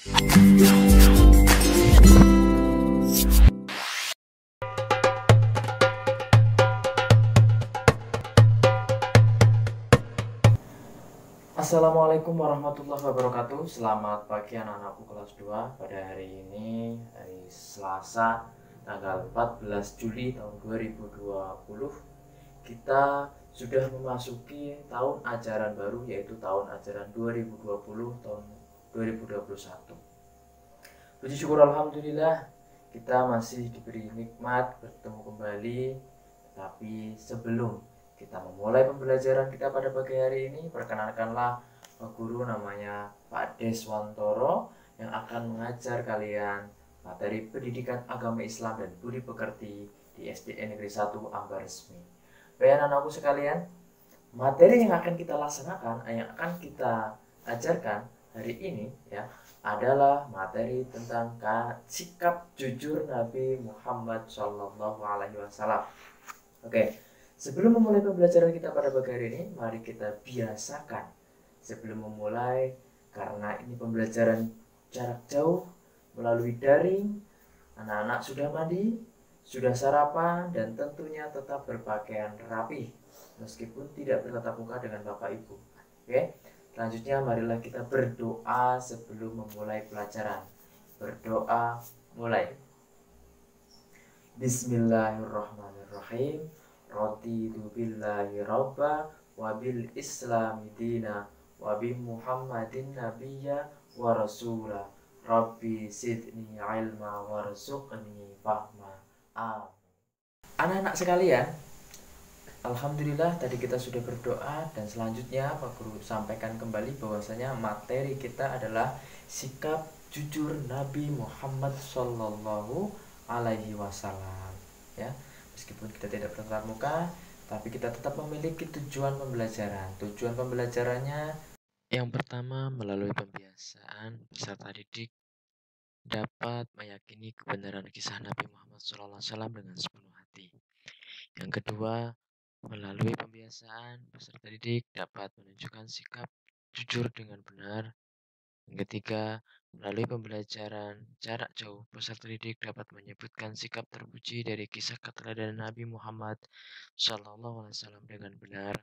Assalamualaikum warahmatullahi wabarakatuh. Selamat pagi anak-anakku kelas 2. Pada hari ini, hari Selasa, tanggal 14 Juli tahun 2020, kita sudah memasuki tahun ajaran baru, yaitu tahun ajaran 2020 tahun 2021. Puji syukur alhamdulillah kita masih diberi nikmat bertemu kembali. Tapi sebelum kita memulai pembelajaran kita pada pagi hari ini, perkenalkanlah guru namanya Pak Deswantoro yang akan mengajar kalian materi pendidikan agama Islam dan budi pekerti di SDN Negeri 1 Ambar Resmi. Baik anak-anakku sekalian, materi yang akan kita laksanakan, yang akan kita ajarkan hari ini ya adalah materi tentang sikap jujur Nabi Muhammad SAW. Oke, sebelum memulai pembelajaran kita pada pagi hari ini, mari kita biasakan sebelum memulai, karena ini pembelajaran jarak jauh melalui daring. Anak-anak sudah mandi, sudah sarapan, dan tentunya tetap berpakaian rapi meskipun tidak bertatap muka dengan Bapak Ibu. Oke, selanjutnya marilah kita berdoa sebelum memulai pelajaran. Berdoa mulai. Bismillahirrahmanirrahim. Raditu billahi rabba wa bil islami dina wa bi muhammadin nabiyya wa rasula. Rabbi sidni ilma warzuqni fahma. Amin. Anak-anak sekalian, alhamdulillah tadi kita sudah berdoa, dan selanjutnya Pak Guru sampaikan kembali bahwasanya materi kita adalah sikap jujur Nabi Muhammad Sallallahu Alaihi Wasallam. Ya, meskipun kita tidak bertatap muka, tapi kita tetap memiliki tujuan pembelajaran. Tujuan pembelajarannya yang pertama, melalui pembiasaan peserta didik dapat meyakini kebenaran kisah Nabi Muhammad SAW dengan sepenuh hati. Yang kedua, melalui pembiasaan peserta didik dapat menunjukkan sikap jujur dengan benar. Yang ketiga, melalui pembelajaran jarak jauh, peserta didik dapat menyebutkan sikap terpuji dari kisah keteladanan Nabi Muhammad SAW dengan benar.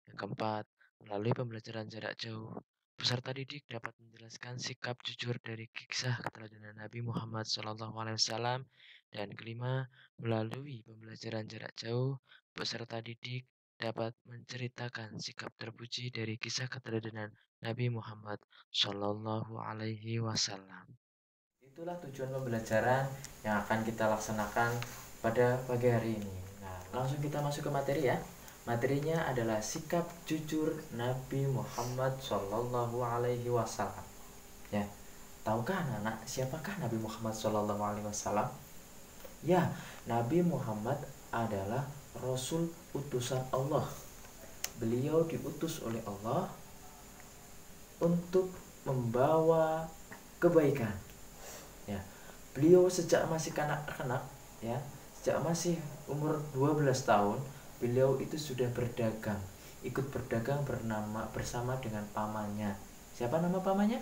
Yang keempat, melalui pembelajaran jarak jauh, peserta didik dapat menjelaskan sikap jujur dari kisah keteladanan Nabi Muhammad SAW. Dan kelima, melalui pembelajaran jarak jauh, peserta didik dapat menceritakan sikap terpuji dari kisah keteladanan Nabi Muhammad Shallallahu Alaihi Wasallam. Itulah tujuan pembelajaran yang akan kita laksanakan pada pagi hari ini. Nah, langsung kita masuk ke materi ya. Materinya adalah sikap jujur Nabi Muhammad Shallallahu Alaihi Wasallam. Ya, tahukah anak-anak siapakah Nabi Muhammad Shallallahu Alaihi Wasallam? Ya, Nabi Muhammad adalah Rasul utusan Allah. Beliau diutus oleh Allah untuk membawa kebaikan. Ya, beliau sejak masih kanak-kanak, ya, sejak masih umur 12 tahun, beliau itu sudah berdagang, ikut berdagang bersama dengan pamannya. Siapa nama pamannya?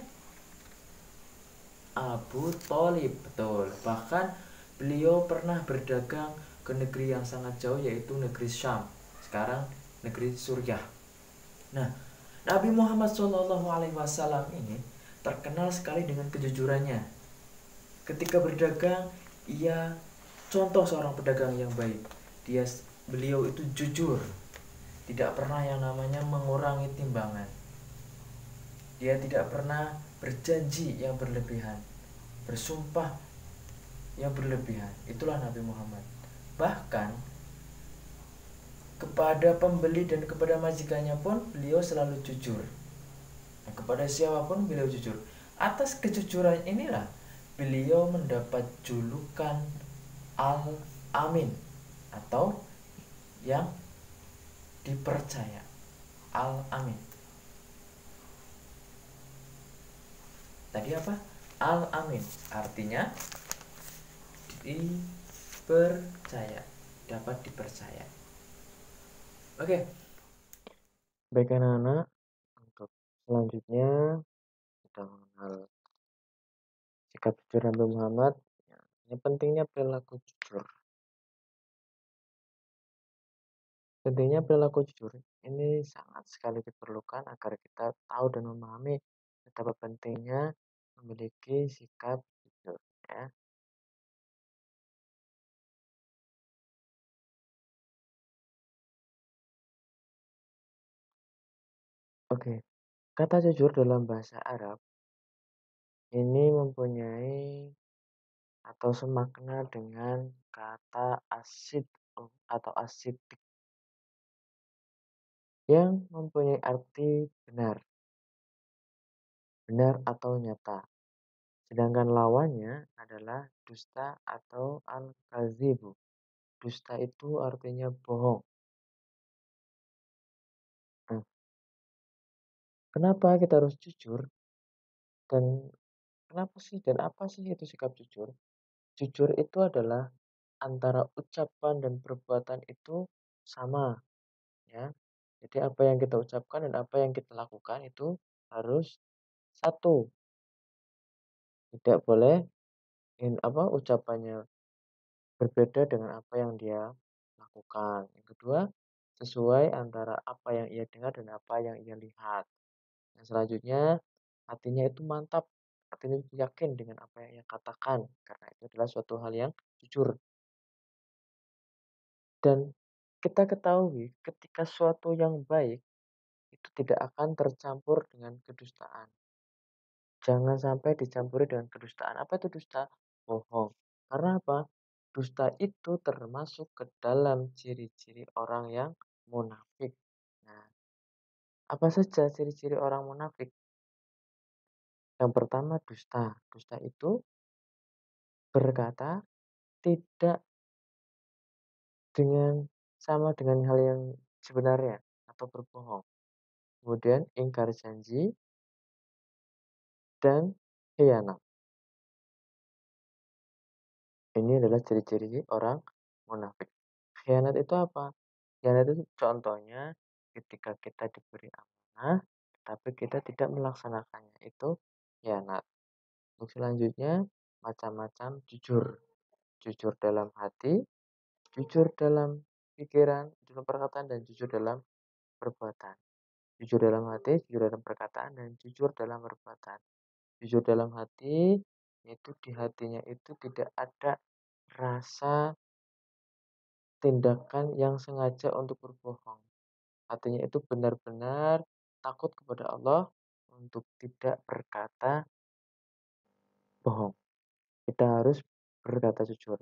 Abu Thalib, betul. Bahkan beliau pernah berdagang ke negeri yang sangat jauh, yaitu negeri Syam, sekarang negeri Suriah. Nah, Nabi Muhammad SAW ini terkenal sekali dengan kejujurannya. Ketika berdagang, ia contoh seorang pedagang yang baik. Beliau itu jujur, tidak pernah yang namanya mengurangi timbangan. Dia tidak pernah berjanji yang berlebihan, bersumpah yang berlebihan. Itulah Nabi Muhammad. Bahkan kepada pembeli dan kepada majikannya pun beliau selalu jujur. Nah, kepada siapapun beliau jujur. Atas kejujuran inilah beliau mendapat julukan Al-Amin, atau yang dipercaya. Al-Amin. Tadi apa? Al-Amin artinya dipercaya, dapat dipercaya. Oke. Baik anak-anak, untuk selanjutnya kita mengenal sikap jujur Nabi Muhammad. Ini pentingnya perilaku jujur. Pentingnya perilaku jujur ini sangat sekali diperlukan agar kita tahu dan memahami betapa pentingnya memiliki sikap jujur, ya. Oke, kata jujur dalam bahasa Arab ini mempunyai atau semakna dengan kata asid atau asidik yang mempunyai arti benar, benar atau nyata. Sedangkan lawannya adalah dusta atau al-kazibu. Dusta itu artinya bohong. Nah, kenapa kita harus jujur? Dan kenapa sih dan apa sih itu sikap jujur? Jujur itu adalah antara ucapan dan perbuatan itu sama, ya. Jadi apa yang kita ucapkan dan apa yang kita lakukan itu harus satu. Tidak boleh ucapannya berbeda dengan apa yang dia lakukan. Yang kedua, sesuai antara apa yang ia dengar dan apa yang ia lihat. Yang selanjutnya, hatinya itu mantap, hatinya itu yakin dengan apa yang ia katakan, karena itu adalah suatu hal yang jujur. Dan kita ketahui ketika suatu yang baik itu tidak akan tercampur dengan kedustaan. Jangan sampai dicampuri dengan kedustaan. Apa itu dusta? Bohong. Karena apa? Dusta itu termasuk ke dalam ciri-ciri orang yang munafik. Nah, apa saja ciri-ciri orang munafik? Yang pertama dusta. Dusta itu berkata tidak sama dengan hal yang sebenarnya atau berbohong. Kemudian ingkar janji dan khianat. Ini adalah ciri-ciri orang munafik. Khianat itu apa? Khianat itu contohnya ketika kita diberi amanah, tapi kita tidak melaksanakannya. Itu khianat. Untuk selanjutnya, macam-macam jujur. Jujur dalam hati, jujur dalam pikiran, jujur dalam perkataan, dan jujur dalam perbuatan. Jujur dalam hati, jujur dalam perkataan, dan jujur dalam perbuatan. Jujur dalam hati, yaitu di hatinya itu tidak ada rasa tindakan yang sengaja untuk berbohong. Hatinya itu benar-benar takut kepada Allah untuk tidak berkata bohong. Kita harus berkata jujur.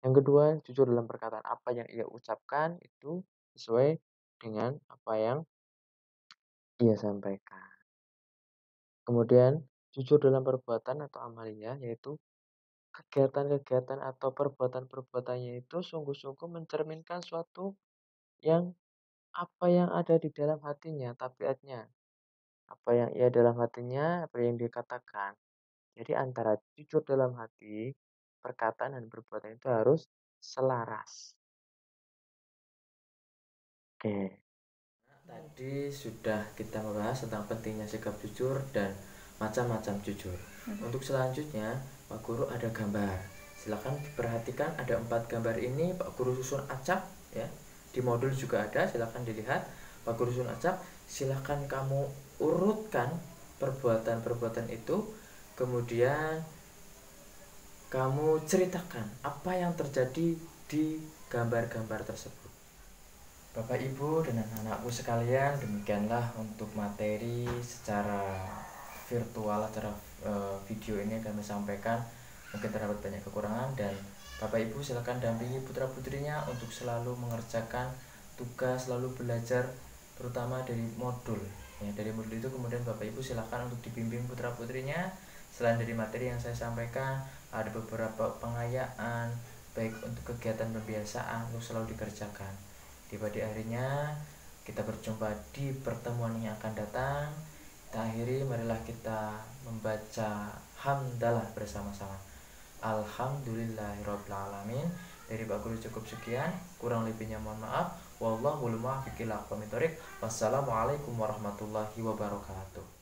Yang kedua, jujur dalam perkataan. Apa yang ia ucapkan itu sesuai dengan apa yang ia sampaikan. Kemudian, jujur dalam perbuatan atau amalia, yaitu kegiatan-kegiatan atau perbuatan-perbuatannya itu sungguh-sungguh mencerminkan suatu yang apa yang ada di dalam hatinya, tabiatnya. Apa yang ia dalam hatinya, apa yang dia katakan. Jadi antara jujur dalam hati, perkataan dan perbuatan itu harus selaras. Oke. Tadi sudah kita membahas tentang pentingnya sikap jujur dan macam-macam jujur. Untuk selanjutnya, Pak Guru ada gambar. Silakan diperhatikan, ada 4 gambar ini Pak Guru susun acak, ya. Di modul juga ada, silakan dilihat. Pak Guru susun acak, silakan kamu urutkan perbuatan-perbuatan itu, kemudian kamu ceritakan apa yang terjadi di gambar-gambar tersebut. Bapak Ibu dan anak-anakku sekalian, demikianlah untuk materi secara virtual, secara video ini kami sampaikan. Mungkin terdapat banyak kekurangan, dan Bapak Ibu silakan dampingi putra-putrinya untuk selalu mengerjakan tugas, selalu belajar, terutama dari modul. Ya, dari modul itu kemudian Bapak Ibu silakan untuk dibimbing putra-putrinya. Selain dari materi yang saya sampaikan, ada beberapa pengayaan, baik untuk kegiatan pembiasaan, untuk selalu dikerjakan. Di pada akhirnya kita berjumpa di pertemuan yang akan datang. Kita akhiri, marilah kita membaca hamdalah bersama-sama. Alhamdulillahirabbil alamin. Dari Pak Guru cukup sekian, kurang lebihnya mohon maaf. Wallahul muwaffiq ila aqwamit thoriq. Wassalamualaikum warahmatullahi wabarakatuh.